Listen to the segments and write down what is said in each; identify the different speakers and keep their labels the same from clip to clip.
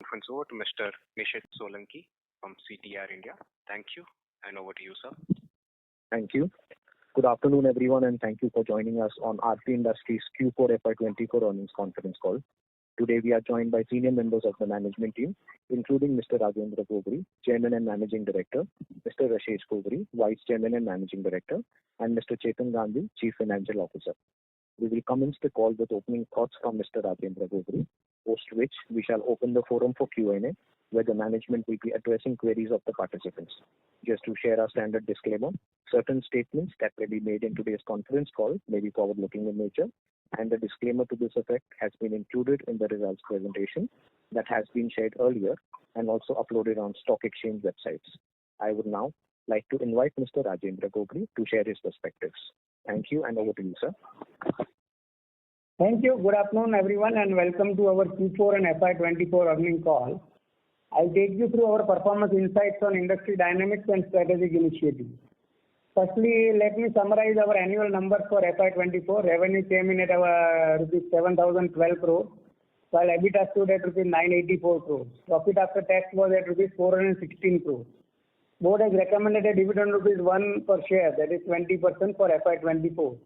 Speaker 1: Conference over to Mr. Nishit Solanki from CTR India. Thank you, and over to you, sir.
Speaker 2: Thank you. Good afternoon, everyone, and thank you for joining us on Aarti Industries Q4FY24 earnings conference call. Today, we are joined by senior members of the management team, including Mr. Rajendra Gogri, Chairman and Managing Director, Mr. Rashesh Gogri, Vice Chairman and Managing Director, and Mr. Chetan Gandhi, Chief Financial Officer. We will commence the call with opening thoughts from Mr. Rajendra Gogri, post which we shall open the forum for Q&A, where the management will be addressing queries of the participants. Just to share our standard disclaimer, certain statements that may be made in today's conference call may be forward-looking in nature, and the disclaimer to this effect has been included in the results presentation that has been shared earlier and also uploaded on stock exchange websites. I would now like to invite Mr. Rajendra Gogri to share his perspectives. Thank you, and over to you, sir.
Speaker 3: Thank you. Good afternoon, everyone, and welcome to our Q4 and FY24 earnings call. I'll take you through our performance insights on industry dynamics and strategic initiatives. Firstly, let me summarize our annual numbers for FY24. Revenue came in at rupees 7,012 crores, while EBITDA stood at rupees 984 crores. Profit after tax was at rupees 416 crores. Board has recommended a dividend rupees 1 per share, that is 20% for FY24.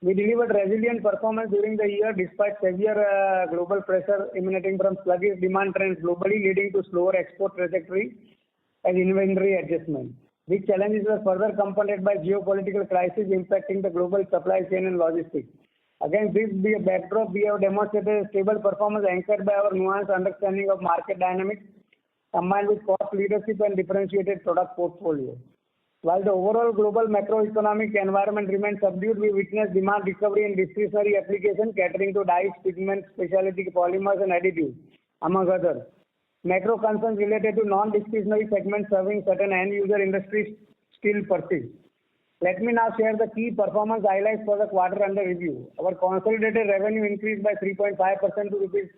Speaker 3: We delivered resilient performance during the year despite severe global pressure emanating from sluggish demand trends globally, leading to slower export trajectory and inventory adjustment. These challenges were further compounded by geopolitical crisis impacting the global supply chain and logistics. Against this backdrop, we have demonstrated a stable performance anchored by our nuanced understanding of market dynamics, combined with cost leadership and differentiated product portfolio. While the overall global macroeconomic environment remains subdued, we witnessed demand recovery in discretionary applications catering to dyes, pigments, specialty polymers, and additives, among others. Macro concerns related to non-discretionary segments serving certain end-user industries still persist. Let me now share the key performance highlights for the quarter under review. Our consolidated revenue increased by 3.5% to rupees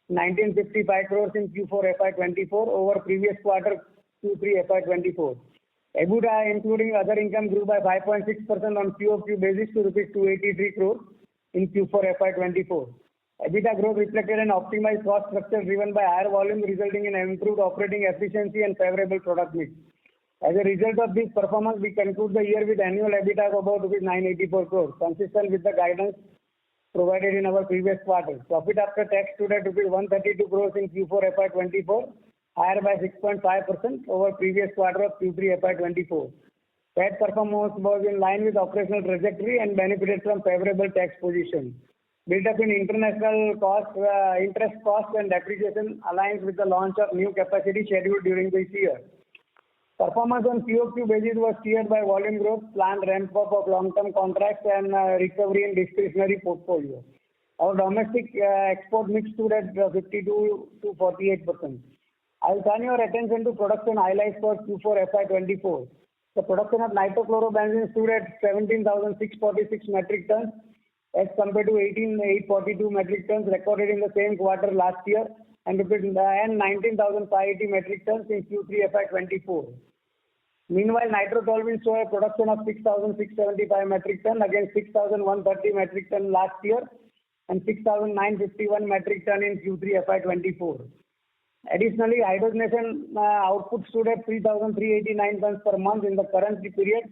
Speaker 3: 1955 crores in Q4 FY24 over previous quarter Q3 FY24. EBITDA, including other income, grew by 5.6% on QoQ basis to rupees 283 crores in Q4 FY24. EBITDA growth reflected an optimized cost structure driven by higher volume, resulting in improved operating efficiency and favorable product mix. As a result of this performance, we conclude the year with annual EBITDA of about 984 crores, consistent with the guidance provided in our previous quarter. Profit after tax stood at 132 crores in Q4 FY24, higher by 6.5% over previous quarter of Q3 FY24. That performance was in line with operational trajectory and benefited from favorable tax position. Build up in international costs, interest costs and depreciation aligns with the launch of new capacity scheduled during this year. Performance on QoQ basis was steered by volume growth, planned ramp up of long-term contracts and recovery in discretionary portfolio. Our domestic export mix stood at 52 to 48%. I will turn your attention to production highlights for Q4 FY24. The production of nitrochlorobenzene stood at 17,646 metric tons as compared to 18,842 metric tons recorded in the same quarter last year and 19,580 metric tons in Q3 FY24. Meanwhile, nitrotoluene saw a production of 6,675 metric tons against 6,130 metric tons last year and 6,951 metric tons in Q3 FY24. Additionally, hydrogenation output stood at 3,389 tons per month in the current period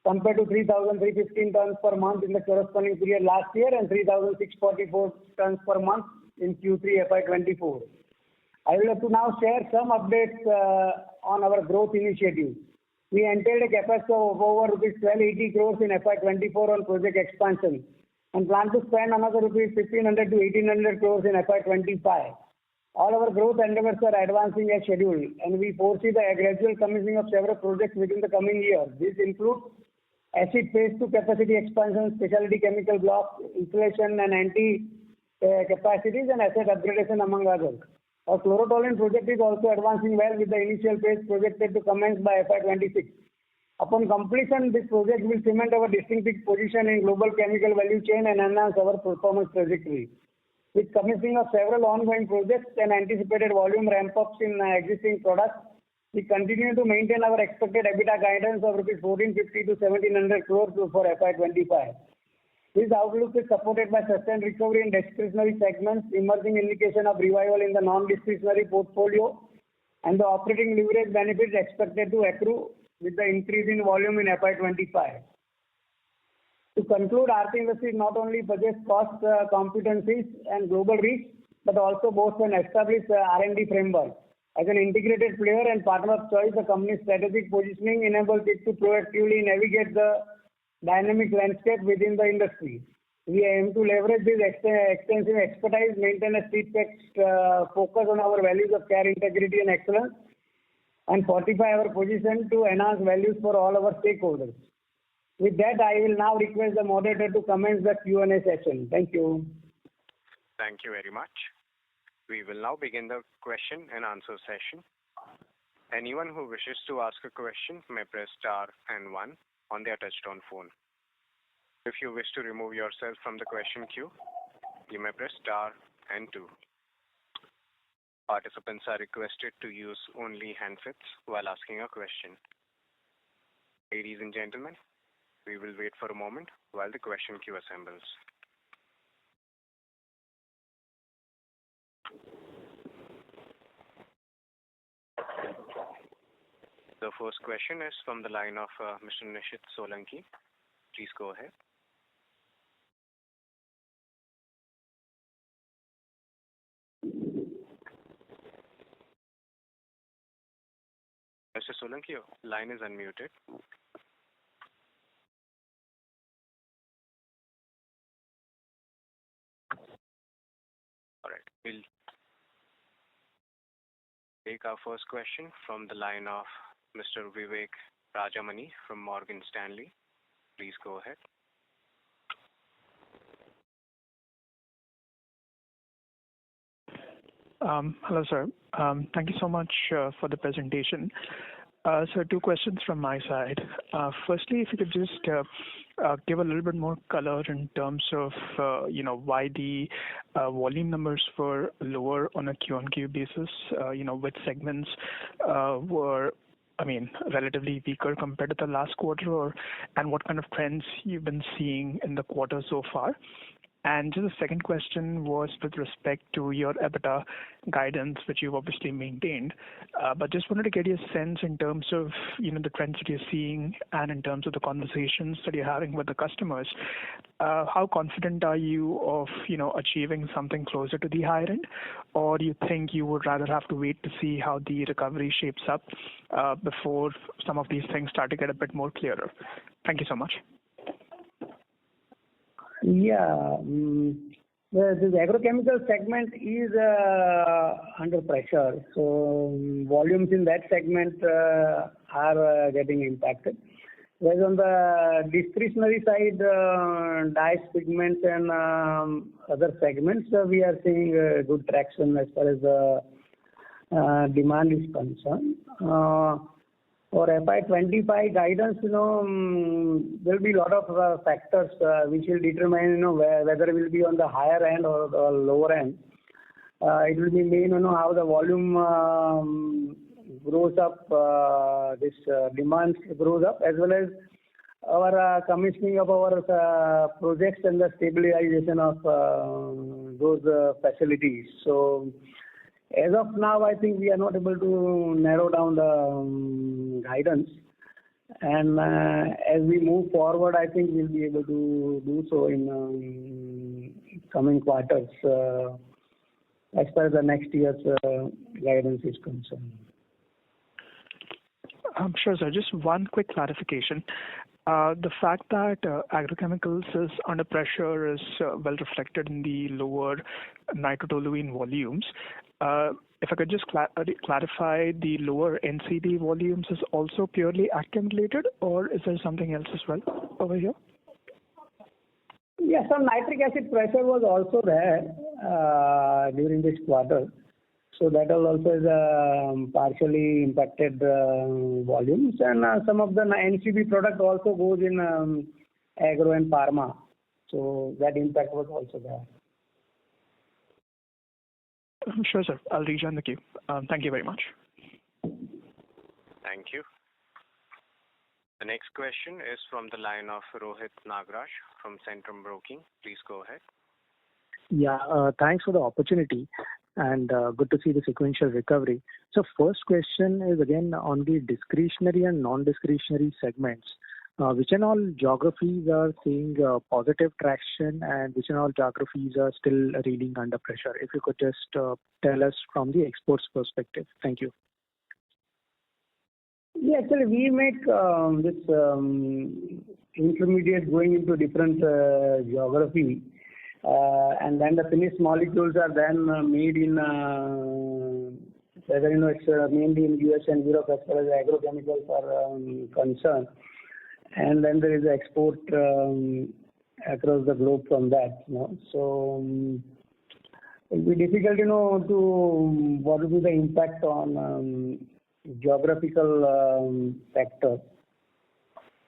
Speaker 3: compared to 3,315 tons per month in the corresponding period last year and 3,644 tons per month in Q3 FY24. I will have to now share some updates on our growth initiatives. We entailed a capacity of over rupees 1,280 crores in FY24 on project expansion and plan to spend another rupees 1,500 to 1,800 crores in FY25. All our growth endeavors are advancing as scheduled, and we foresee the gradual commissioning of several projects within the coming year. This includes acid phase 2 capacity expansion, specialty chemical block installation and capacities and asset upgradation, among others. Our chlorotoluene project is also advancing well with the initial phase projected to commence by FY26. Upon completion, this project will cement our distinctive position in global chemical value chain and enhance our performance trajectory. With commissioning of several ongoing projects and anticipated volume ramp-ups in existing products, we continue to maintain our expected EBITDA guidance of rupees 1,450 to 1,700 crores for FY25. This outlook is supported by sustained recovery in discretionary segments, emerging indication of revival in the non-discretionary portfolio, and the operating leverage benefits expected to accrue with the increase in volume in FY25. To conclude, Aarti Industries not only possess cost competencies and global reach, but also boasts an established R&D framework. As an integrated player and partner of choice, the company's strategic positioning enables it to proactively navigate the dynamic landscape within the industry. We aim to leverage this extensive expertise, maintain a steadfast focus on our values of care, integrity, and excellence, and fortify our position to enhance values for all our stakeholders. With that, I will now request the moderator to commence the Q&A session. Thank you.
Speaker 1: Thank you very much. We will now begin the question and answer session. Anyone who wishes to ask a question may press star and 1 on their touchtone phone. If you wish to remove yourself from the question queue, you may press star and 2. Participants are requested to use only handsets while asking a question. Ladies and gentlemen, we will wait for a moment while the question queue assembles. The first question is from the line of Mr. Nishit Solanki. Please go ahead. Mr. Solanki, your line is unmuted. All right. We'll take our first question from the line of Mr. Vivek Rajamani from Morgan Stanley. Please go ahead.
Speaker 4: Hello, sir. Thank you so much for the presentation. So 2 questions from my side. Firstly, if you could just give a little bit more color in terms of, why the volume numbers were lower on a Q-on-Q basis, which segments were relatively weaker compared to the last quarter, and what kind of trends you've been seeing in the quarter so far. And just the second question was with respect to your EBITDA guidance, which you've obviously maintained, but just wanted to get your sense in terms of, the trends that you're seeing and in terms of the conversations that you're having with the customers. How confident are you of, achieving something closer to the higher end, or do you think you would rather have to wait to see how the recovery shapes up before some of these things start to get a bit more clearer? Thank you so much.
Speaker 3: Yeah, this agrochemical segment is under pressure. So volumes in that segment are getting impacted. Whereas on the discretionary side, dyes, pigments, and other segments, we are seeing good traction as far as the demand is concerned. For FY25 guidance, there will be a lot of factors which will determine, whether it will be on the higher end or the lower end. It will be main, how the volume grows up, this demand grows up, as well as our commissioning of our projects and the stabilization of those facilities. So as of now, I think we are not able to narrow down the guidance. And as we move forward, I think we'll be able to do so in coming quarters as far as the next year's guidance is concerned.
Speaker 4: Sure, sir. Just one quick clarification. The fact that agrochemicals is under pressure is well reflected in the lower nitrotoluene volumes. If I could just clarify, the lower NCB volumes is also purely accumulated, or is there something else as well over here?
Speaker 3: Yes, some nitric acid pressure was also there during this quarter. So that also is partially impacted volumes, and some of the NCB product also goes in agro and pharma. So that impact was also there.
Speaker 4: Sure, sir. I'll rejoin the queue. Thank you very much.
Speaker 1: Thank you. The next question is from the line of Rohit Nagraj from Centrum Broking. Please go ahead.
Speaker 5: Yeah, thanks for the opportunity and good to see the sequential recovery. So first question is again on the discretionary and non-discretionary segments. Which and all geographies are seeing positive traction and which and all geographies are still reeling under pressure? If you could just tell us from the exports perspective. Thank you.
Speaker 3: Yeah, actually we make this intermediate going into different geography. And then the finished molecules are then made in whether it's mainly in US and Europe as far as agrochemicals are concerned, and then there is export across the globe from that. So it will be difficult to what will be the impact on geographical factor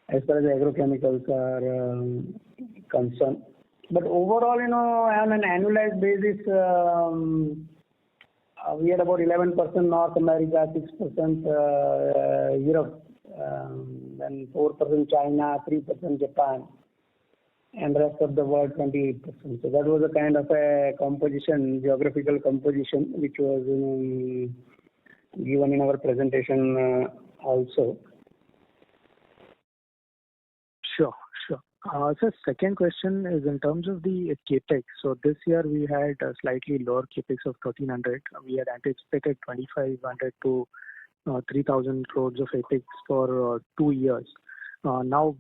Speaker 3: as far as agrochemicals are concerned. But overall, on an annualized basis, we had about 11% North America, 6% Europe, then 4% China, 3% Japan, and rest of the world 28%. So that was a kind of a composition, geographical composition, which was given in our presentation also.
Speaker 5: Sure. So second question is in terms of the capex. So this year we had a slightly lower capex of 1,300. We had anticipated 2,500 to 3,000 crores of capex for 2 years. Now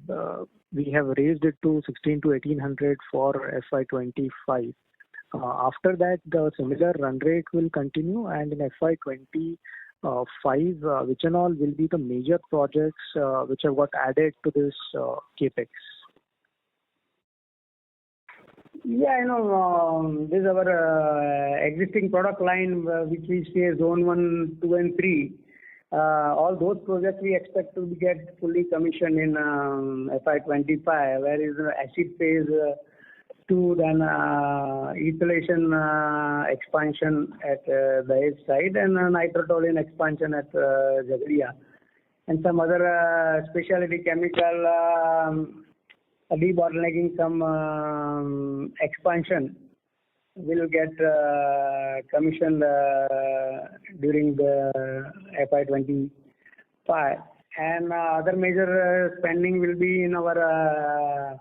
Speaker 5: we have raised it to 16 to 1,800 for FY25. After that, the similar run rate will continue, and in FY25, which and all will be the major projects which have got added to this capex?
Speaker 3: Yeah, this is our existing product line, which we say Zone 1, 2, and 3. All those projects we expect to get fully commissioned in FY25, whereas acid phase 2, then ethylation expansion at the edge side, and nitrotoluene expansion at Jagadia, and some other specialty chemical debottlenecking, some expansion will get commissioned during the FY25, and other major spending will be in our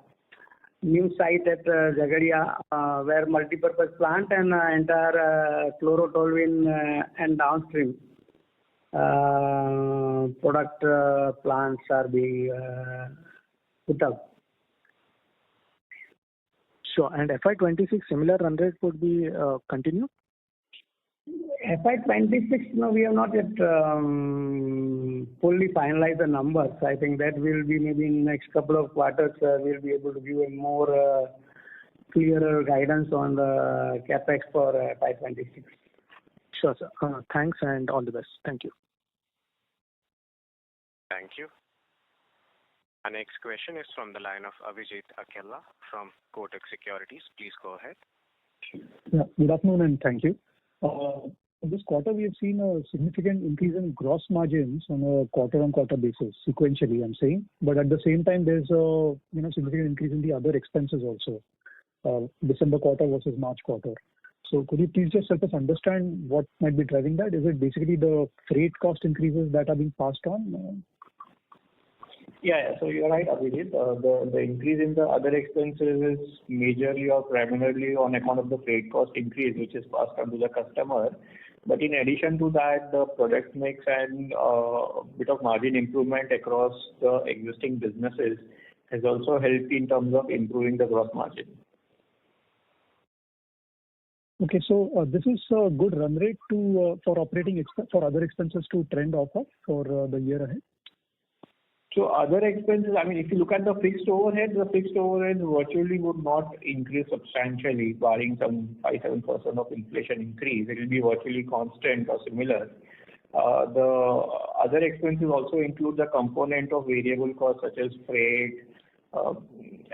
Speaker 3: new site at Jagadia, where multipurpose plant and entire chlorotoluene and downstream product plants are being put up.
Speaker 5: Sure. And FY26 similar run rate would be continue?
Speaker 3: FY26, no, we have not yet fully finalized the numbers. I think that will be maybe in the next couple of quarters, we'll be able to give a more clearer guidance on the capex for FY26.
Speaker 5: Sure, sir. Thanks and all the best. Thank you.
Speaker 1: Thank you. Our next question is from the line of Abhijit Akella from Kotak Securities. Please go ahead.
Speaker 6: Yeah, good afternoon and thank you. This quarter we have seen a significant increase in gross margins on a quarter-on-quarter basis, sequentially I'm saying. But at the same time, there's a significant increase in the other expenses also, December quarter versus March quarter. So could you please just help us understand what might be driving that? Is it basically the freight cost increases that are being passed on?
Speaker 7: Yeah, so you're right, Abhijit. The increase in the other expenses is majorly or primarily on account of the freight cost increase, which is passed on to the customer. But in addition to that, the product mix and a bit of margin improvement across the existing businesses has also helped in terms of improving the gross margin.
Speaker 6: Okay, so this is a good run rate for other expenses to trend off of for the year ahead?
Speaker 7: So other expenses, I mean, if you look at the fixed overhead virtually would not increase substantially, barring some 5-7% of inflation increase. It will be virtually constant or similar. The other expenses also include the component of variable costs such as freight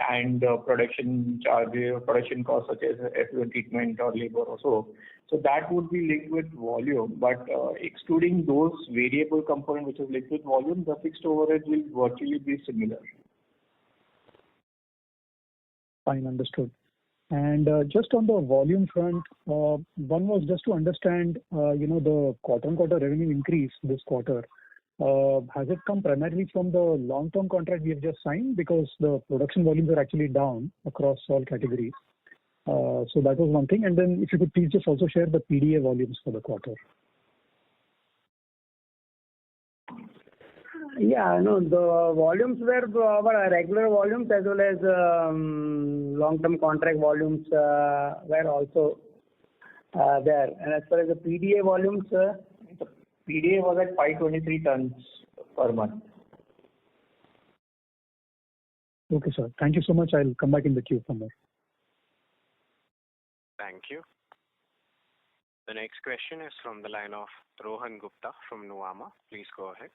Speaker 7: and production charges, production costs such as effluent treatment or labor also. So that would be linked with volume, but excluding those variable component which is linked with volume, the fixed overhead will virtually be similar.
Speaker 6: Fine, understood. And just on the volume front, one was just to understand, the quarter-on-quarter revenue increase this quarter. Has it come primarily from the long-term contract we have just signed? Because the production volumes are actually down across all categories. So that was one thing. And then if you could please just also share the PDA volumes for the quarter.
Speaker 3: Yeah, no, the volumes were our regular volumes as well as long-term contract volumes were also there. And as far as the PDA volumes,
Speaker 7: the PDA was at 523 tons per month.
Speaker 6: Okay, sir. Thank you so much. I'll come back in the queue for more.
Speaker 1: Thank you. The next question is from the line of Rohan Gupta from Nuvama. Please go ahead.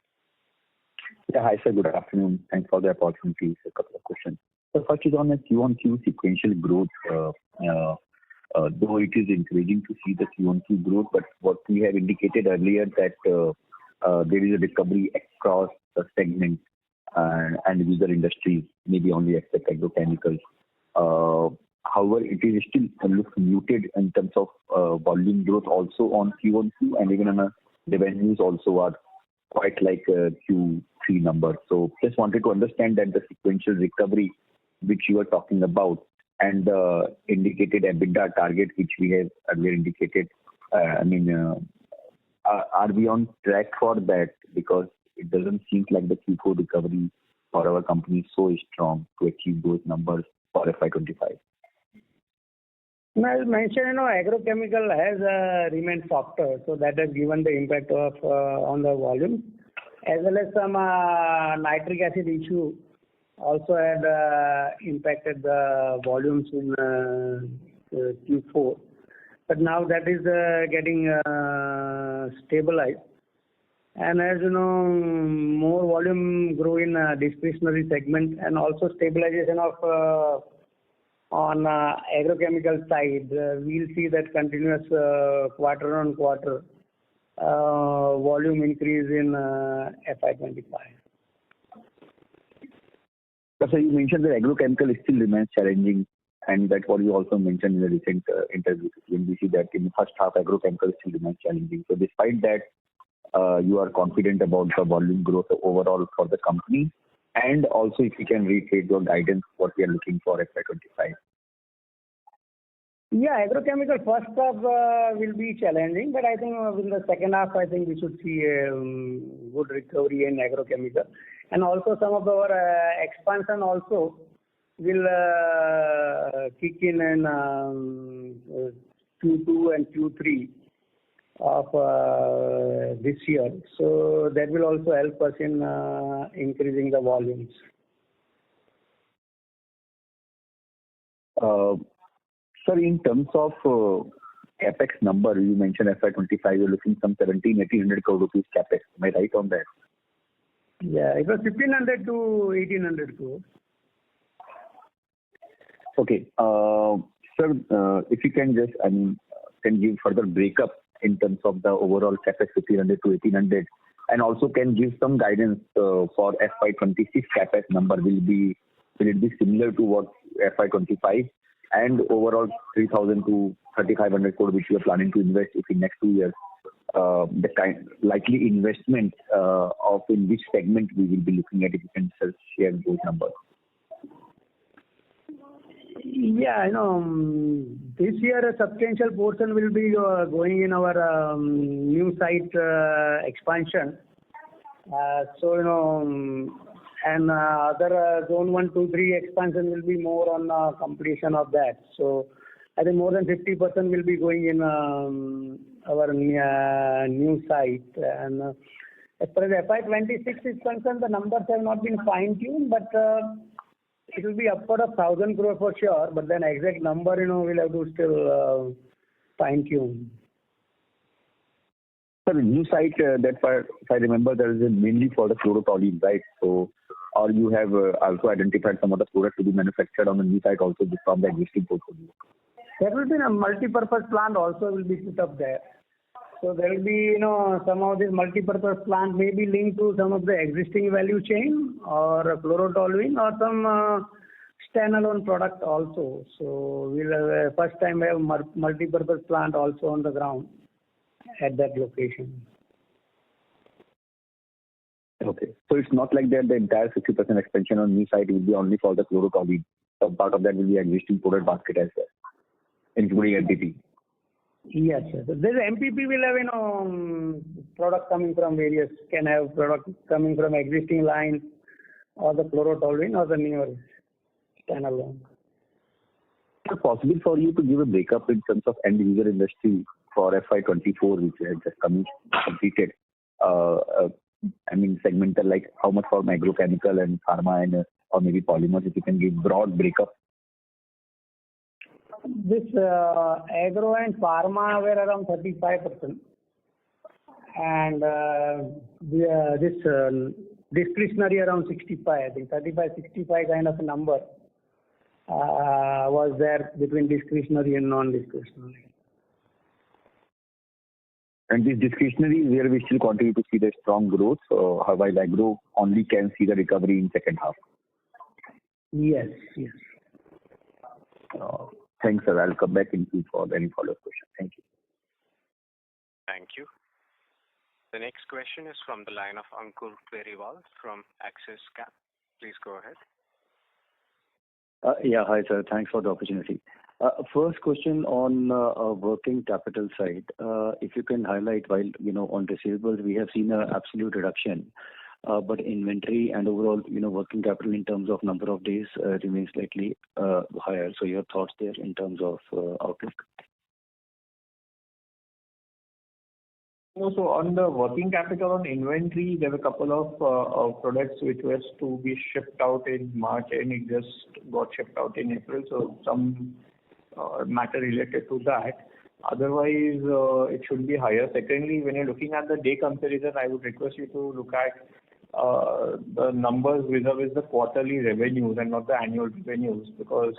Speaker 8: Yeah, hi sir, good afternoon. Thanks for the opportunity. A couple of questions. So first is on the Q-on-Q sequential growth. Though it is encouraging to see the Q-on-Q growth, but what we have indicated earlier that there is a recovery across the segment and user industries, maybe only except agrochemicals. However, it is still looks muted in terms of volume growth also on Q-on-Q, and even on revenues also are quite like Q3 numbers. So just wanted to understand that the sequential recovery which you are talking about and the indicated EBITDA target which we have earlier indicated, are we on track for that? Because it doesn't seem like the Q4 recovery for our company is so strong to achieve those numbers for FY25.
Speaker 3: As mentioned, agrochemical has remained softer, so that has given the impact of on the volume, as well as some nitric acid issue also had impacted the volumes in Q4. But now that is getting stabilized. And as you know, more volume grow in discretionary segment and also stabilization of on agrochemical side, we'll see that continuous quarter on quarter volume increase in FY25.
Speaker 8: So you mentioned that agrochemical still remains challenging, and that's what you also mentioned in the recent interview with NBC that in the first half agrochemical still remains challenging. So despite that, you are confident about the volume growth overall for the company, and also if you can reiterate your guidance what we are looking for FY25.
Speaker 3: Yeah, agrochemical first half will be challenging, but I think in the second half, I think we should see a good recovery in agrochemical. And also some of our expansion also will kick in Q2 and Q3 of this year. So that will also help us in increasing the volumes.
Speaker 8: Sir, in terms of capex number, you mentioned FY25, you're looking some 1,800 crore rupees capex. Am I right on that?
Speaker 3: Yeah, it was 1,500 to 1,800 crore.
Speaker 8: Okay. Sir, if you can just, can give further breakup in terms of the overall capex 1,500 to 1,800, and also can give some guidance for FY26 capex number. Will it be similar to what FY25? And overall 3,000 to 3,500 crore which we are planning to invest in next 2 years, the likely investment of in which segment we will be looking at, if you can share those numbers.
Speaker 3: Yeah, this year a substantial portion will be going in our new site expansion. And other zone 1, 2, 3 expansion will be more on completion of that. So I think more than 50% will be going in our new site. And as far as FY26 is concerned, the numbers have not been fine-tuned, but it will be upward of 1,000 crore for sure. But then exact number, we'll have to still fine-tune.
Speaker 8: Sir, new site, that part, if I remember, there is mainly for the chlorotoluene, right? So, or you have also identified some of the products to be manufactured on the new site also from the existing portfolio?
Speaker 3: There will be a multi-purpose plant also will be put up there. So there will be, some of this multi-purpose plant may be linked to some of the existing value chain or chlorotoluene or some standalone product also. So we'll have first time have multi-purpose plant also on the ground at that location.
Speaker 8: Okay. So it's not like that the entire 50% expansion on new site will be only for the chlorotoluene. Some part of that will be existing product basket as well, including MPP.
Speaker 3: Yes, sir. This MPP will have, product coming from various, can have product coming from existing lines or the chlorotoluene or the newer standalone.
Speaker 8: Is it possible for you to give a breakup in terms of end user industry for FY24, which has just completed? Segmental, like how much for agrochemical and pharma and or maybe polymers, if you can give broad breakup.
Speaker 3: This agro and pharma were around 35%. And this discretionary around 65, I think 35, 65 kind of a number was there between discretionary and non-discretionary.
Speaker 8: And this discretionary is where we still continue to see the strong growth, while agro only can see the recovery in second half.
Speaker 3: Yes.
Speaker 8: Thanks, sir. I'll come back in for any follow-up question. Thank you.
Speaker 1: Thank you. The next question is from the line of Ankur Periwal from Axis Cap. Please go ahead.
Speaker 9: Hi, sir. Thanks for the opportunity. First question on working capital side. If you can highlight, while on receivables we have seen an absolute reduction, but inventory and overall working capital in terms of number of days remains slightly higher. So your thoughts there in terms of outlook?
Speaker 7: So on the working capital on inventory, there were a couple of products which was to be shipped out in March and it just got shipped out in April. So some matter related to that. Otherwise, it should be higher. Secondly, when you're looking at the day comparison, I would request you to look at the numbers vis-a-vis the quarterly revenues and not the annual revenues, because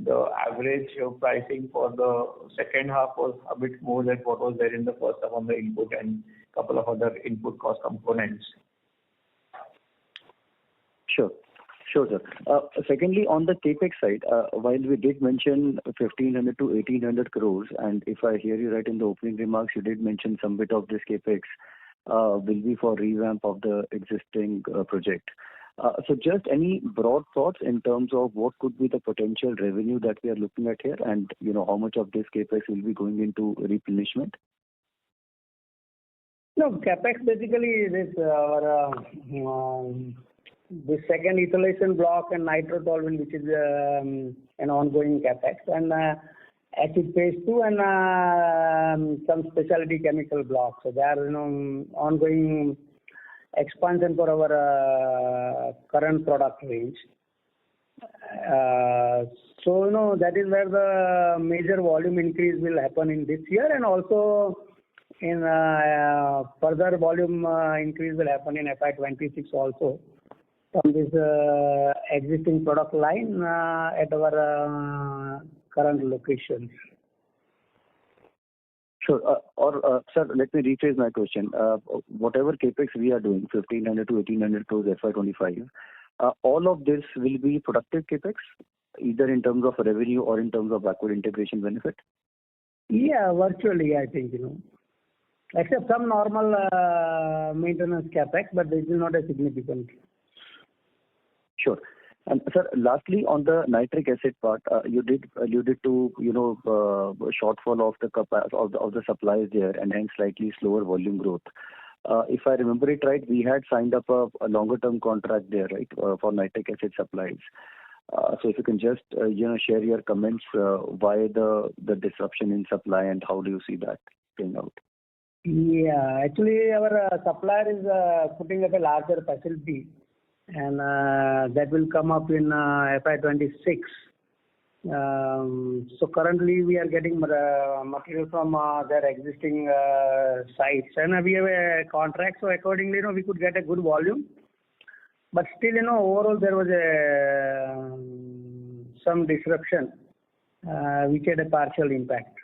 Speaker 7: the average pricing for the second half was a bit more than what was there in the first half on the input and a couple of other input cost components.
Speaker 9: Sure, sir. Secondly, on the capex side, while we did mention 1,500 to 1,800 crores, and if I hear you right in the opening remarks, you did mention some bit of this capex will be for revamp of the existing project. So just any broad thoughts in terms of what could be the potential revenue that we are looking at here, and how much of this capex will be going into replenishment?
Speaker 3: No, capex basically is our the second ethylation block and nitrotoluene, which is an ongoing capex, and acid phase 2 and some specialty chemical blocks. So they are ongoing expansion for our current product range. So that is where the major volume increase will happen in this year, and also in further volume increase will happen in FY26 also from this existing product line at our current locations.
Speaker 9: Sure. Sir, let me rephrase my question. Whatever capex we are doing, 1,500 to 1,800 crores FY25, all of this will be productive capex, either in terms of revenue or in terms of backward integration benefit?
Speaker 3: Yeah, virtually, I think, except some normal maintenance capex, but this is not a significant.
Speaker 9: Sure. And sir, lastly, on the nitric acid part, you did alluded to shortfall of the supplies there, and hence slightly slower volume growth. If I remember it right, we had signed up a longer term contract there, right, for nitric acid supplies. So if you can just share your comments, why the disruption in supply and how do you see that playing out?
Speaker 3: Yeah, actually our supplier is putting up a larger facility, and that will come up in FY26. So currently we are getting material from their existing sites, and we have a contract, so accordingly we could get a good volume. But still overall there was some disruption which had a partial impact.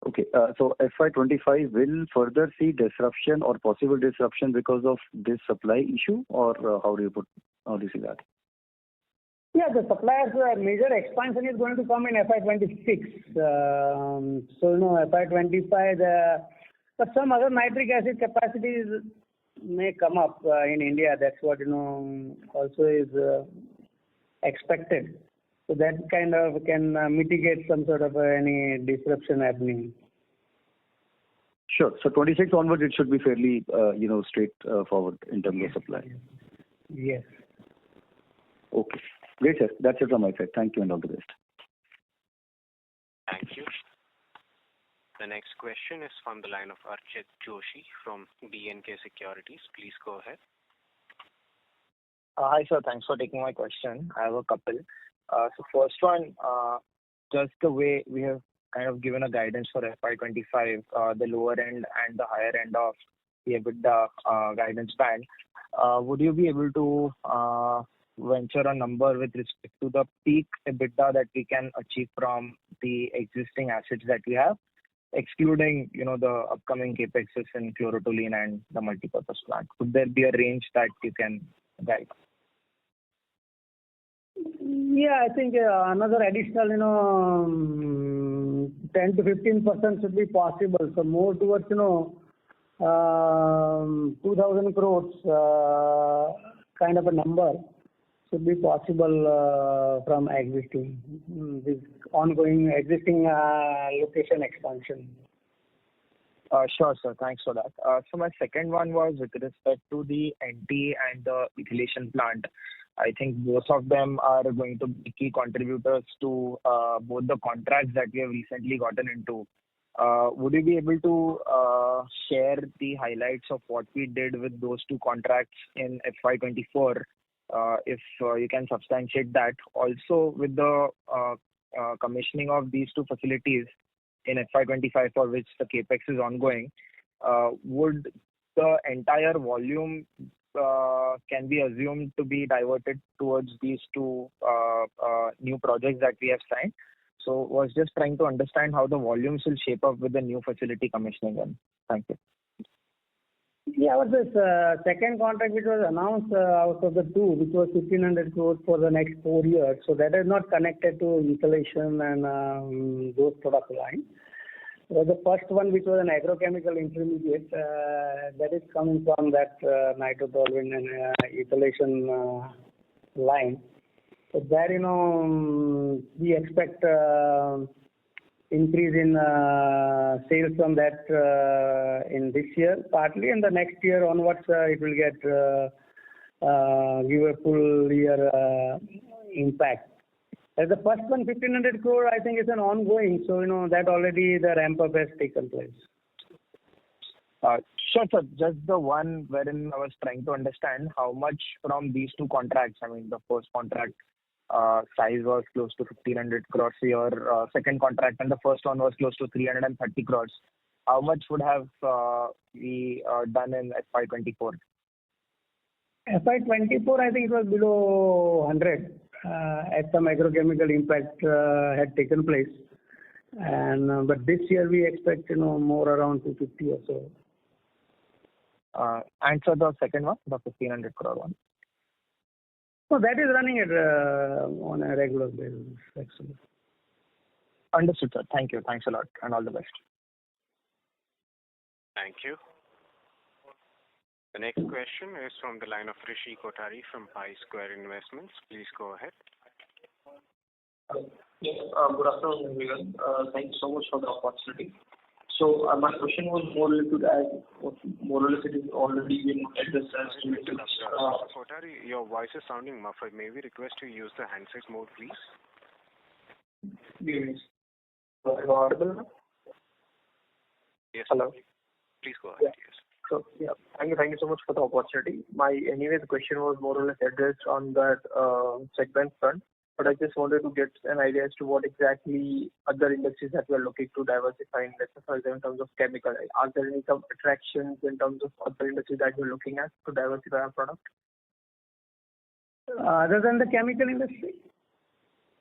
Speaker 9: Okay. So FY25 will further see disruption or possible disruption because of this supply issue, or how do you see that?
Speaker 3: Yeah, the suppliers' major expansion is going to come in FY26. FY25, but some other nitric acid capacities may come up in India. That's what also is expected. So that kind of can mitigate some sort of any disruption happening.
Speaker 9: Sure. So 26 onwards, it should be fairly, straightforward in terms of supply.
Speaker 3: Yes.
Speaker 9: Okay. Great, sir. That's it from my side. Thank you and all the best.
Speaker 1: Thank you. The next question is from the line of Archit Joshi from B&K Securities. Please go ahead.
Speaker 10: Hi, sir. Thanks for taking my question. I have a couple. So first one, just the way we have kind of given a guidance for FY25, the lower end and the higher end of the EBITDA guidance band, would you be able to venture a number with respect to the peak EBITDA that we can achieve from the existing assets that we have, excluding, the upcoming capexes in chlorotoluene and the multipurpose plant? Would there be a range that you can guide?
Speaker 3: Yeah, I think another additional, 10 to 15% should be possible. So more towards, 2,000 crores kind of a number should be possible from existing, this ongoing existing location expansion.
Speaker 10: Sure, sir. Thanks for that. So my second one was with respect to the NT and the ethylation plant. I think both of them are going to be key contributors to both the contracts that we have recently gotten into. Would you be able to share the highlights of what we did with those two contracts in FY24, if you can substantiate that? Also, with the commissioning of these two facilities in FY25, for which the capex is ongoing, would the entire volume can be assumed to be diverted towards these two new projects that we have signed? So was just trying to understand how the volumes will shape up with the new facility commissioning them. Thank you.
Speaker 3: Yeah, this second contract which was announced out of the two, which was 1,500 crores for the next 4 years. So that is not connected to insulation and those product lines. The first one, which was an agrochemical intermediate, that is coming from that nitrotoluene and ethylation line. So there, we expect increase in sales from that in this year partly, and the next year onwards it will get give a full year impact. As the first one, 1,500 crore, I think is an ongoing. So that already the ramp up has taken place.
Speaker 10: Sure, sir. Just the one wherein I was trying to understand how much from these two contracts. I mean, the first contract size was close to 1,500 crores. Your second contract and the first one was close to 330 crores. How much would have we done in FY24?
Speaker 3: FY24, I think it was below 100 as some agrochemical impact had taken place. And but this year we expect more around 250 or so.
Speaker 10: And so the second one, the 1,500 crore one?
Speaker 3: So that is running at on a regular basis, actually.
Speaker 10: Understood, sir. Thank you. Thanks a lot, and all the best.
Speaker 1: Thank you. The next question is from the line of Rishi Kothari from Pi Square Investments. Please go ahead.
Speaker 11: Yes, good afternoon, everyone. Thank you so much for the opportunity. So my question was more related to that, more or less it is already been addressed as to
Speaker 1: Kothari, your voice is sounding muffled. May we request you use the handset mode, please?
Speaker 11: Yes. Am I audible now?
Speaker 1: Yes.
Speaker 11: Hello.
Speaker 1: Please go ahead.
Speaker 11: Yeah.
Speaker 1: Yes.
Speaker 11: So yeah, thank you so much for the opportunity. The question was more or less addressed on that segment front. But I just wanted to get an idea as to what exactly other industries that we are looking to diversify in, let's say, for example, in terms of chemical. Are there any some attractions in terms of other industries that we're looking at to diversify our product?
Speaker 3: Other than the chemical industry?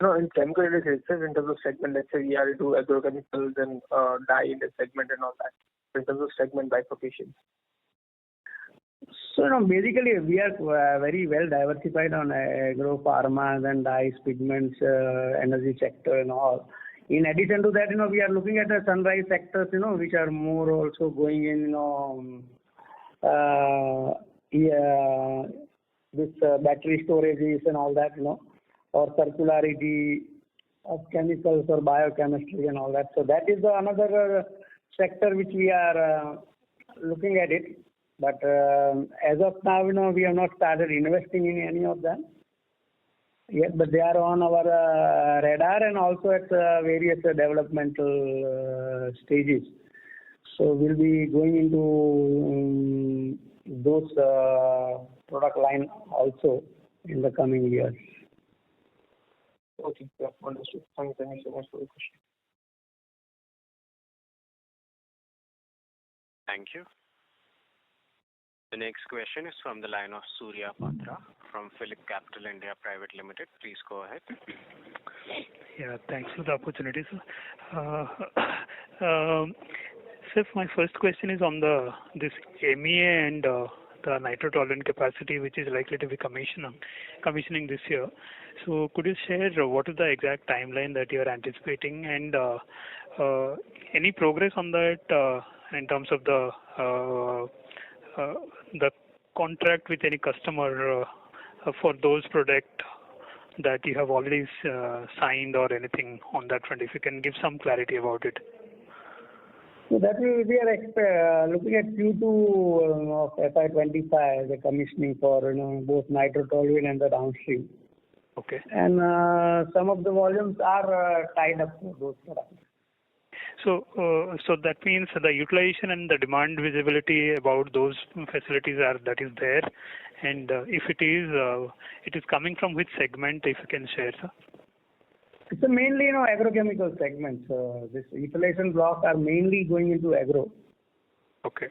Speaker 11: No, in chemical industry itself, in terms of segment, let's say we are into agrochemicals and dye in the segment and all that. So in terms of segment bifurcation.
Speaker 3: So, basically we are very well diversified on agro, pharma, and dyes, pigments, energy sector and all. In addition to that, we are looking at the sunrise sectors, which are more also going in, this battery storages and all that, or circularity of chemicals or biochemistry and all that. So that is another sector which we are looking at it. But as of now, we have not started investing in any of them yet, but they are on our radar and also at various developmental stages. So we'll be going into those product line also in the coming years.
Speaker 11: Okay, yeah, understood. Thank you so much for the question.
Speaker 1: Thank you. The next question is from the line of Surya Patra from Phillip Capital India Private Limited. Please go ahead.
Speaker 12: Yeah, thanks for the opportunity, sir. Sir, my first question is on this MEA and the nitro-tolerant capacity, which is likely to be commissioning this year. So could you share what is the exact timeline that you are anticipating, and any progress on that in terms of the contract with any customer for those products that you have already signed or anything on that front? If you can give some clarity about it.
Speaker 3: So that we are looking at Q2 of FY25, the commissioning for both nitrotoluene and the downstream.
Speaker 12: Okay.
Speaker 3: And some of the volumes are tied up for those products.
Speaker 12: So that means the utilization and the demand visibility about those facilities that is there, and if it is coming from which segment, if you can share, sir?
Speaker 3: It's mainly agrochemical segments. This utilization blocks are mainly going into agro.
Speaker 12: Okay.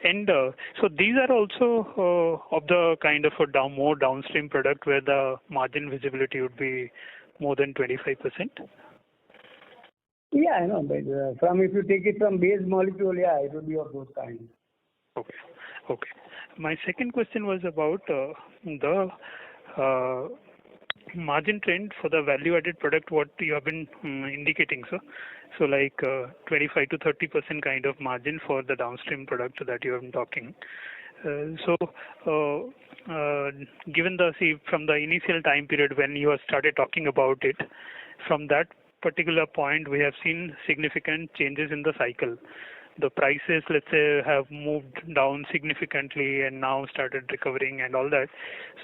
Speaker 12: And so these are also of the kind of more downstream product where the margin visibility would be more than 25%?
Speaker 3: Yeah, I know. But if you take it from base molecule, yeah, it would be of those kinds.
Speaker 12: Okay. My second question was about the margin trend for the value-added product, what you have been indicating, sir. So like 25 to 30% kind of margin for the downstream product that you have been talking. Given from the initial time period when you have started talking about it, from that particular point, we have seen significant changes in the cycle. The prices, let's say, have moved down significantly and now started recovering and all that.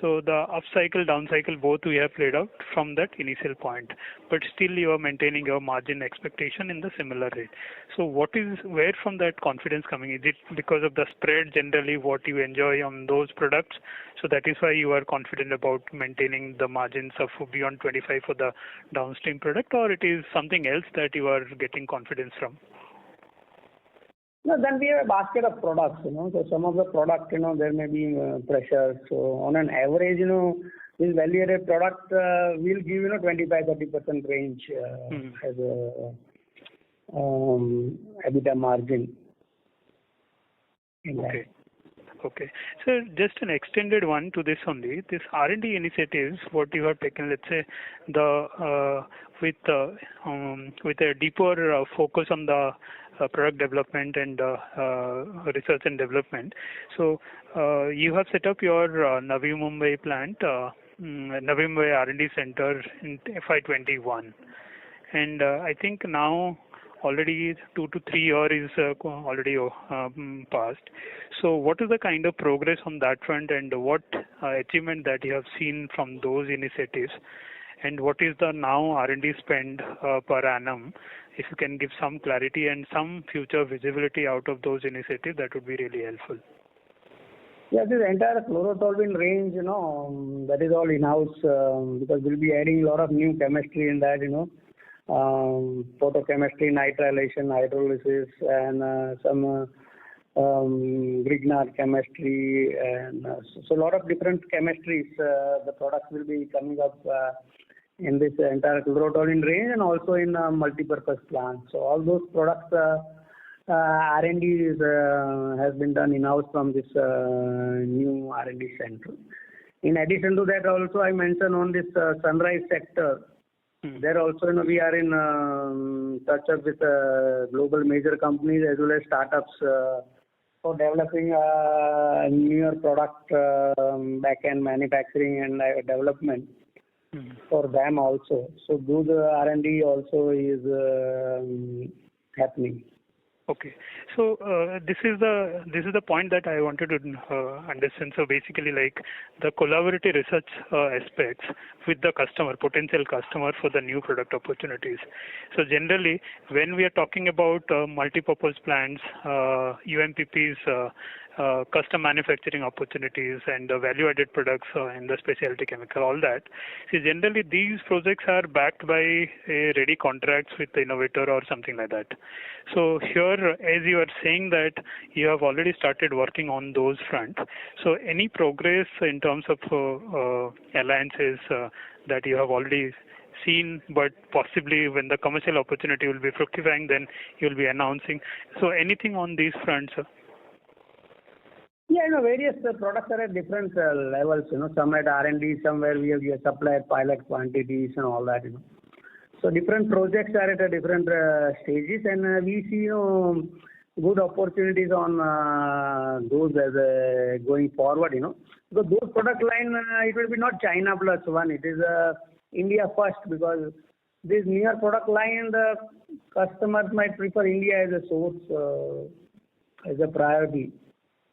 Speaker 12: So the up cycle, down cycle, both we have played out from that initial point. But still you are maintaining your margin expectation in the similar rate. So where from that confidence coming? Is it because of the spread generally what you enjoy on those products? So that is why you are confident about maintaining the margins of beyond 25 for the downstream product, or it is something else that you are getting confidence from?
Speaker 3: No, then we have a basket of products, So some of the products, there may be pressure. So on an average, this value-added product will give, 25-30% range as a EBITDA margin.
Speaker 12: Okay. So just an extended one to this only. This R&D initiatives, what you have taken, let's say, with a deeper focus on the product development and research and development. So you have set up your Navi Mumbai plant, Navi Mumbai R&D Center in FY21, and I think now already 2 to 3 years is already passed. So what is the kind of progress on that front, and what achievement that you have seen from those initiatives, and what is the now R&D spend per annum? If you can give some clarity and some future visibility out of those initiatives, that would be really helpful.
Speaker 3: Yeah, this entire chlorotoluene range, that is all in-house because we'll be adding a lot of new chemistry in that, photochemistry, nitrilation, hydrolysis, and some Grignard chemistry, and so a lot of different chemistries. The products will be coming up in this entire chlorotoluene range and also in multi-purpose plants. So all those products R&D has been done in-house from this new R&D center. In addition to that, also I mentioned on this sunrise sector. There also, we are in touch up with global major companies as well as startups for developing newer product back-end manufacturing and development for them also. So those R&D also is happening.
Speaker 12: Okay. So this is the point that I wanted to understand. So basically, like the collaborative research aspects with the customer, potential customer for the new product opportunities. So generally, when we are talking about multi-purpose plants, UMPPs, custom manufacturing opportunities and the value-added products and the specialty chemical, all that. See, generally these projects are backed by ready contracts with the innovator or something like that. So here, as you are saying that you have already started working on those fronts. So any progress in terms of alliances that you have already seen, but possibly when the commercial opportunity will be fructifying, then you will be announcing. So anything on these fronts?
Speaker 3: Yeah, various products are at different levels. Some at R&D, somewhere we have supplied pilot quantities and all that. So different projects are at different stages, and we see good opportunities on those as going forward. So those product line, it will be not China plus one. It is India first, because this newer product line, the customers might prefer India as a source, as a priority.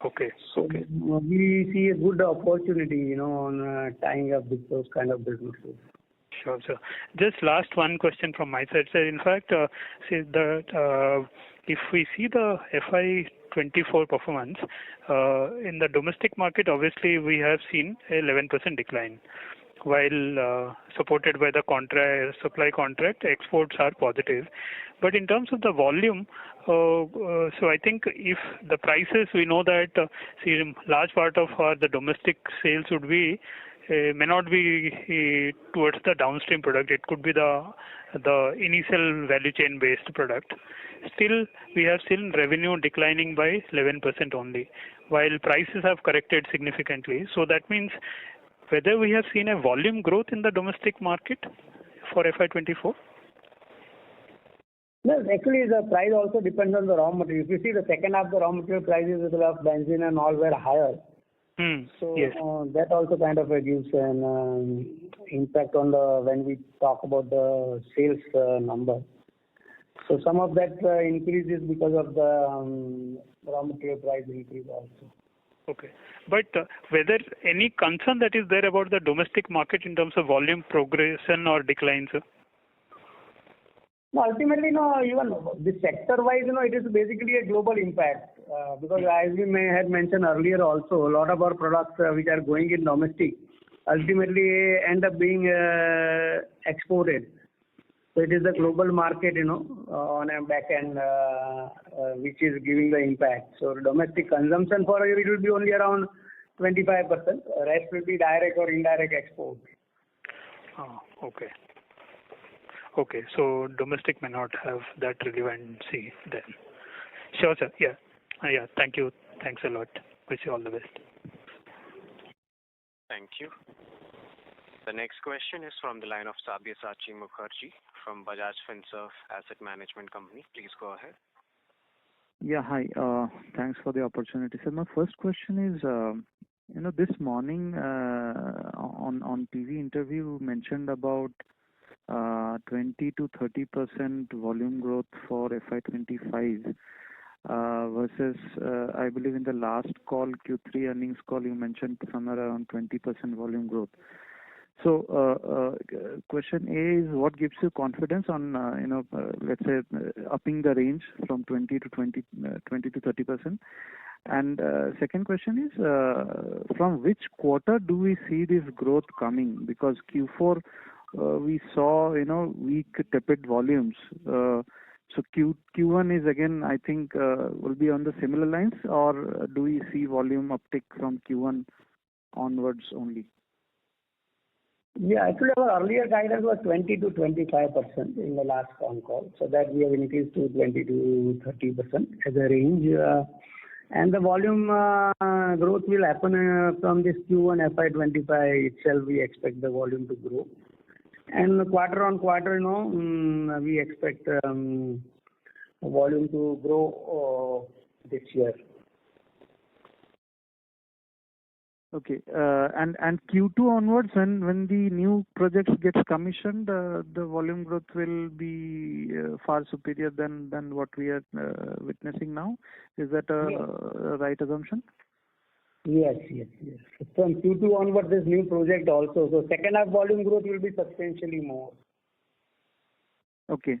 Speaker 12: Okay.
Speaker 3: So
Speaker 12: okay.
Speaker 3: We see a good opportunity, on tying up with those kind of businesses.
Speaker 12: Sure, sir. Just last one question from my side, sir. In fact, see that if we see the FY24 performance in the domestic market, obviously we have seen a 11% decline. While supported by the supply contract, exports are positive. But in terms of the volume, so I think if the prices, we know that large part of the domestic sales would be may not be towards the downstream product. It could be the initial value chain based product. Still, we have seen revenue declining by 11% only, while prices have corrected significantly. So that means whether we have seen a volume growth in the domestic market for FY24?
Speaker 3: No, actually the price also depends on the raw material. If you see the second half, the raw material prices of benzene and all were higher. So
Speaker 12: yes.
Speaker 3: That also kind of gives an impact on when we talk about the sales number. So some of that increase is because of the raw material price increase also.
Speaker 12: Okay. But whether any concern that is there about the domestic market in terms of volume progression or decline, sir?
Speaker 3: No, ultimately, even this sector-wise, it is basically a global impact. Because as we had mentioned earlier also, a lot of our products which are going in domestic ultimately end up being exported. So it is the global market, on a back end, which is giving the impact. So domestic consumption for you, it will be only around 25%. Rest will be direct or indirect export.
Speaker 12: Oh, okay. Okay, so domestic may not have that relevancy then. Sure, sir. Yeah. Thank you. Thanks a lot. Wish you all the best.
Speaker 1: Thank you. The next question is from the line of Sabyasachi Mukherjee from Bajaj Finserv Asset Management Company. Please go ahead.
Speaker 13: Yeah, hi. Thanks for the opportunity. So my first question is, this morning on TV interview mentioned about 20 to 30% volume growth for FY25 versus I believe in the last call, Q3 earnings call, you mentioned somewhere around 20% volume growth. So question A is, what gives you confidence on let's say upping the range from 20 to 30%? And second question is, from which quarter do we see this growth coming? Because Q4 we saw weak tepid volumes. So Q1 is again, I think, will be on the similar lines, or do we see volume uptick from Q1 onwards only?
Speaker 3: Yeah, actually our earlier guidance was 20 to 25% in the last phone call, so that we have increased to 20 to 30% as a range. And the volume growth will happen from this Q1 FY25 itself. We expect the volume to grow. And quarter on quarter, we expect volume to grow this year.
Speaker 13: Okay. And Q2 onwards, when the new projects gets commissioned, the volume growth will be far superior than what we are witnessing now. Is that a right assumption?
Speaker 3: Yes. From Q2 onwards, this new project also. So second half volume growth will be substantially more.
Speaker 13: Okay.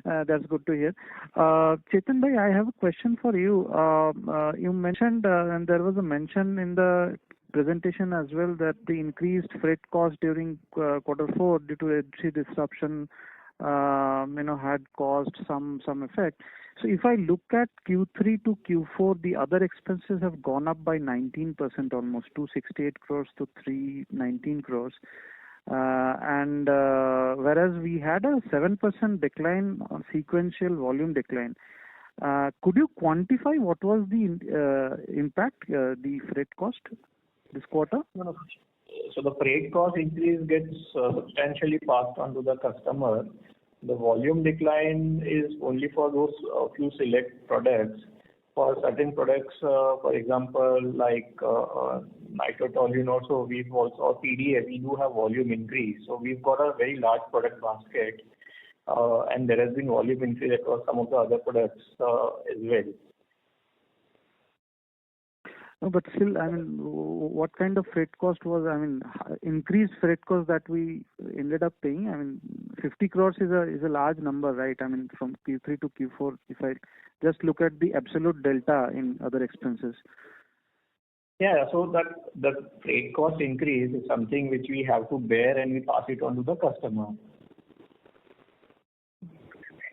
Speaker 13: That's good to hear. Chetan bhai, I have a question for you. You mentioned, and there was a mention in the presentation as well, that the increased freight cost during Q4 due to Red Sea disruption, had caused some effect. So if I look at Q3 to Q4, the other expenses have gone up by 19%, almost 268 crores to 319 crores. And whereas we had a 7% decline, sequential volume decline. Could you quantify what was the impact, the freight cost this quarter?
Speaker 7: No. So the freight cost increase gets substantially passed on to the customer. The volume decline is only for those few select products. For certain products, for example, like nitrotoluene also, or PDA, we do have volume increase. So we've got a very large product basket, and there has been volume increase across some of the other products as well.
Speaker 13: No, but still, I mean, what kind of freight cost was, increased freight cost that we ended up paying? I mean, 50 crores is a large number, right? I mean, from Q3 to Q4, if I just look at the absolute delta in other expenses.
Speaker 7: Yeah, so that the freight cost increase is something which we have to bear, and we pass it on to the customer.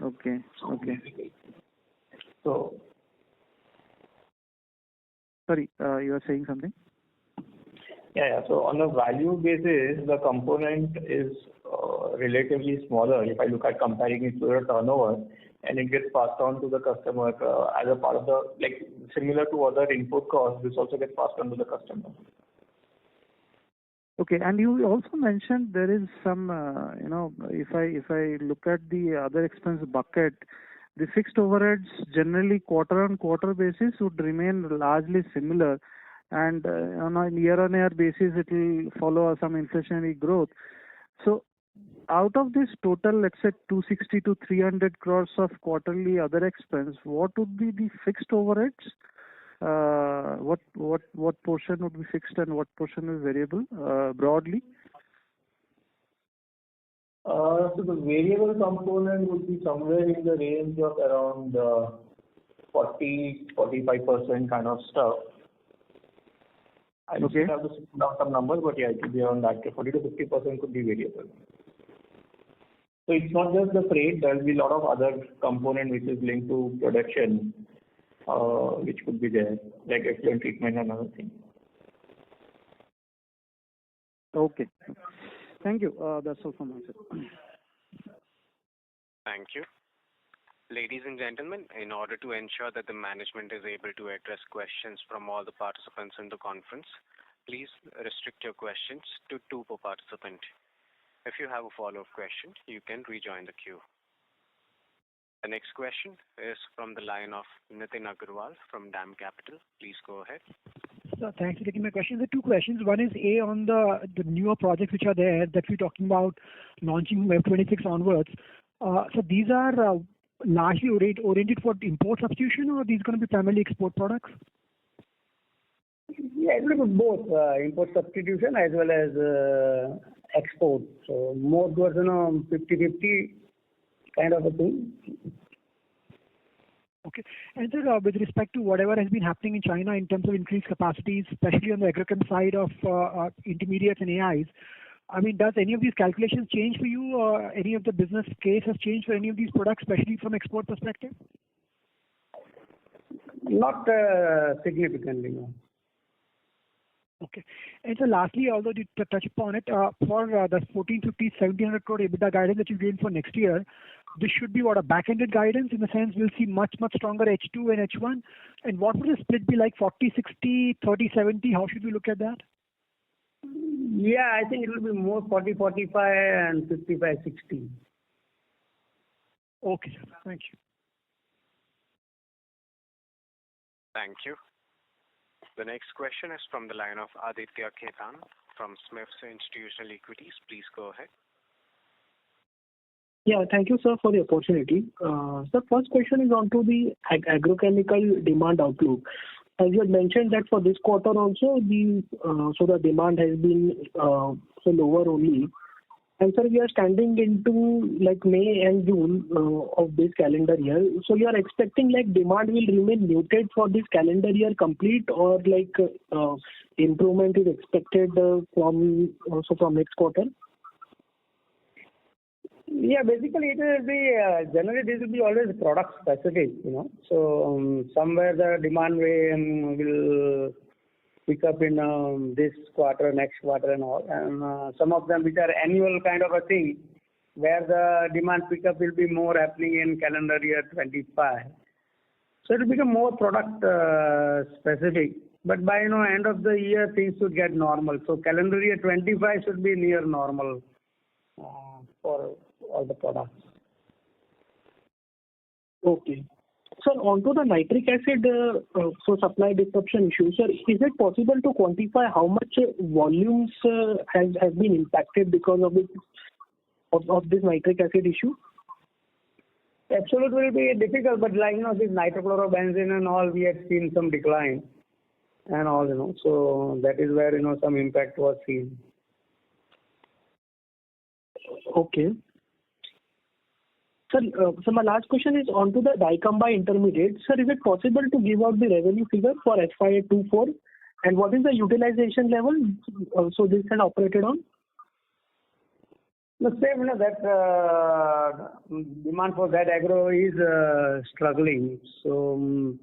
Speaker 13: Okay.
Speaker 7: So,
Speaker 13: sorry, you are saying something?
Speaker 7: Yeah. So on a value basis, the component is relatively smaller if I look at comparing it to the turnover, and it gets passed on to the customer as a part of the, like, similar to other input costs, this also gets passed on to the customer.
Speaker 13: Okay, and you also mentioned there is some, if I look at the other expense bucket, the fixed overheads generally quarter on quarter basis would remain largely similar, and on a year-on-year basis it will follow some inflationary growth. So out of this total, let's say 260 to 300 crores of quarterly other expense, what would be the fixed overheads? What portion would be fixed and what portion is variable, broadly?
Speaker 7: So the variable component would be somewhere in the range of around 40-45% kind of stuff. I don't have to sit down some numbers, but yeah, it could be around that. 40 to 50% could be variable. So it's not just the freight, there will be a lot of other component which is linked to production, which could be there, like effluent treatment and other things.
Speaker 13: Okay. Thank you. That's all from my side.
Speaker 1: Thank you. Ladies and gentlemen, in order to ensure that the management is able to address questions from all the participants in the conference, please restrict your questions to 2 per participant. If you have a follow-up question, you can rejoin the queue. The next question is from the line of Nitin Agarwal from DAM Capital. Please go ahead.
Speaker 14: So thanks for taking my question. There are 2 questions. One is on the newer projects which are there that we're talking about launching Web 26 onwards. So these are largely oriented for import substitution, or are these going to be primarily export products?
Speaker 3: Yeah, it will be both import substitution as well as export. So more towards 50-50 kind of a thing.
Speaker 14: Okay. And sir, with respect to whatever has been happening in China in terms of increased capacities, especially on the agrochem side of intermediates and AIs, I mean, does any of these calculations change for you, or any of the business case has changed for any of these products, especially from export perspective?
Speaker 3: Not significantly, no.
Speaker 14: Okay. And so lastly, although you touch upon it, for the 1450, 1700 crore EBITDA guidance that you gave for next year, this should be what, a back-ended guidance in the sense we'll see much stronger H2 and H1? And what would the split be like, 40-60, 30-70? How should we look at that?
Speaker 3: Yeah, I think it will be more 40-45 and 55-60.
Speaker 14: Okay, sir. Thank you.
Speaker 1: Thank you. The next question is from the line of Aditya Khetan from Smith's Institutional Equities. Please go ahead.
Speaker 15: Yeah, thank you, sir, for the opportunity. Sir, first question is on to the agrochemical demand outlook. As you had mentioned that for this quarter also, the demand has been so lower only. And sir, we are standing into like May and June of this calendar year. So you are expecting like demand will remain muted for this calendar year complete, or like improvement is expected from next quarter?
Speaker 3: Yeah, basically it will be generally this will be always product specific, So somewhere the demand will pick up in this quarter, next quarter, and all. And some of them which are annual kind of a thing, where the demand pickup will be more happening in calendar year 25. So it will become more product specific. But by end of the year things should get normal. So calendar year 25 should be near normal for all the products.
Speaker 15: Okay. Sir, onto the nitric acid supply disruption issue, sir, is it possible to quantify how much volumes has been impacted because of this nitric acid issue?
Speaker 3: Absolute will be difficult, but this nitrochlorobenzene and all, we have seen some decline and all, so that is where some impact was seen.
Speaker 15: Okay. Sir, so my last question is on to the dicamba intermediate. Sir, is it possible to give out the revenue figure for FY24, and what is the utilization level so this can operated on?
Speaker 3: The same, that demand for that agro is struggling. So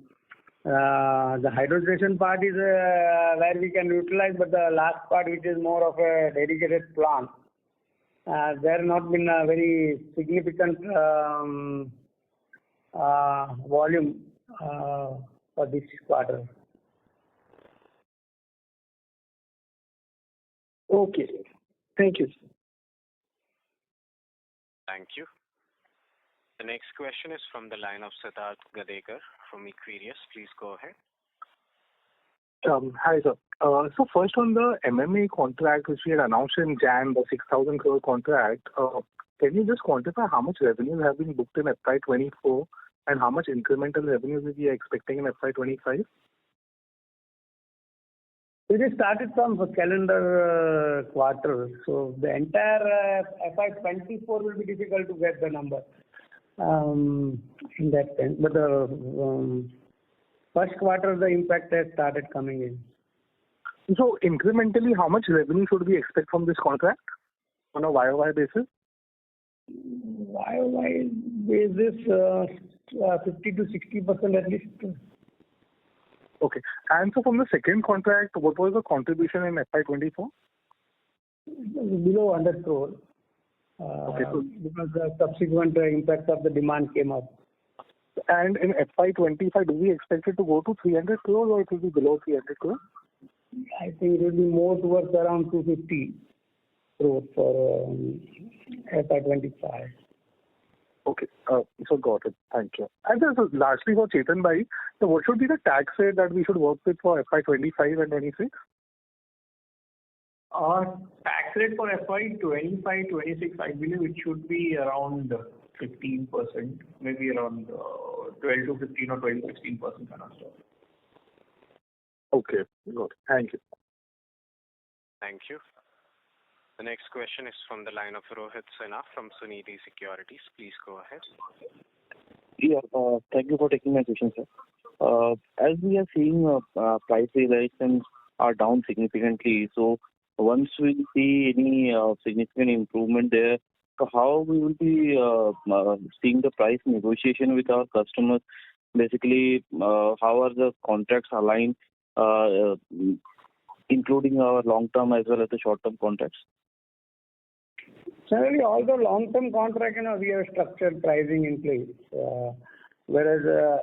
Speaker 3: the hydrogenation part is where we can utilize, but the last part, which is more of a dedicated plant, there not been a very significant volume for this quarter.
Speaker 15: Okay. Thank you.
Speaker 1: Thank you. The next question is from the line of Siddharth Gadekar from Equirius. Please go ahead.
Speaker 16: Hi, sir. So first on the MMA contract which we had announced in Jan, the 6,000 crore contract, can you just quantify how much revenues have been booked in FY24 and how much incremental revenues we are expecting in FY25?
Speaker 3: It is started from the calendar quarter, so the entire FY24 will be difficult to get the number in that sense. But the first quarter, the impact has started coming in.
Speaker 16: So incrementally, how much revenue should we expect from this contract on a YOY basis?
Speaker 3: YOY basis, 50 to 60% at least.
Speaker 16: Okay. And so from the second contract, what was the contribution in FY24?
Speaker 3: Below 100 crore.
Speaker 16: Okay, so
Speaker 3: because the subsequent impact of the demand came up.
Speaker 16: And in FY25, do we expect it to go to 300 crore or it will be below 300 crore?
Speaker 3: I think it will be more towards around 250 crore for FY25.
Speaker 16: Okay, so got it. Thank you. And then lastly for Chetan Bhai, so what should be the tax rate that we should work with for FY25 and 26?
Speaker 7: Tax rate for FY25-26, I believe it should be around 15%, maybe around 12 to 15 or 12 to 16% kind of stuff.
Speaker 16: Okay, good. Thank you.
Speaker 1: Thank you. The next question is from the line of Rohit Sinha from Sunidhi Securities. Please go ahead.
Speaker 17: Yeah, thank you for taking my question, sir. As we are seeing price realizations are down significantly, so once we see any significant improvement there, so how we will be seeing the price negotiation with our customers? Basically, how are the contracts aligned, including our long-term as well as the short-term contracts?
Speaker 3: Certainly, all the long-term contract, we have structured pricing in place. Whereas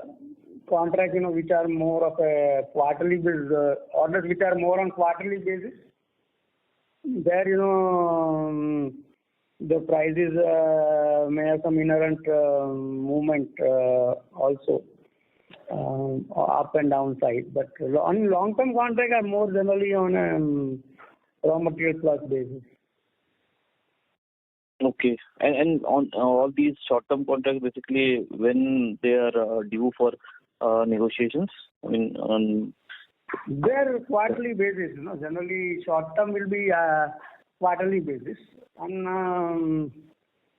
Speaker 3: contract, which are more of a quarterly basis, orders which are more on quarterly basis, there, the prices may have some inherent movement also up and down side. But on long-term contract are more generally on a raw material plus basis.
Speaker 17: Okay. And on all these short-term contracts, basically, when they are due for negotiations? I mean,
Speaker 3: they're quarterly basis. Generally, short-term will be quarterly basis, and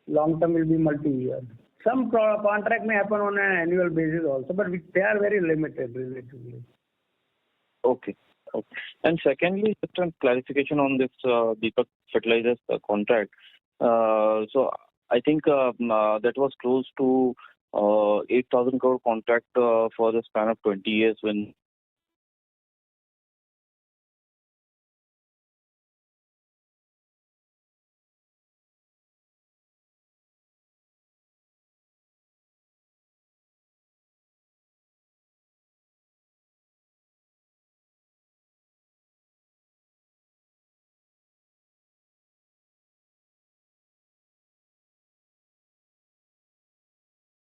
Speaker 3: long-term will be multi-year. Some contract may happen on an annual basis also, but they are very limited relatively.
Speaker 17: Okay. And secondly, just a clarification on this Deepak Fertilizers contract. So I think that was close to 8,000 crore contract for the span of 20 years when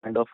Speaker 17: kind of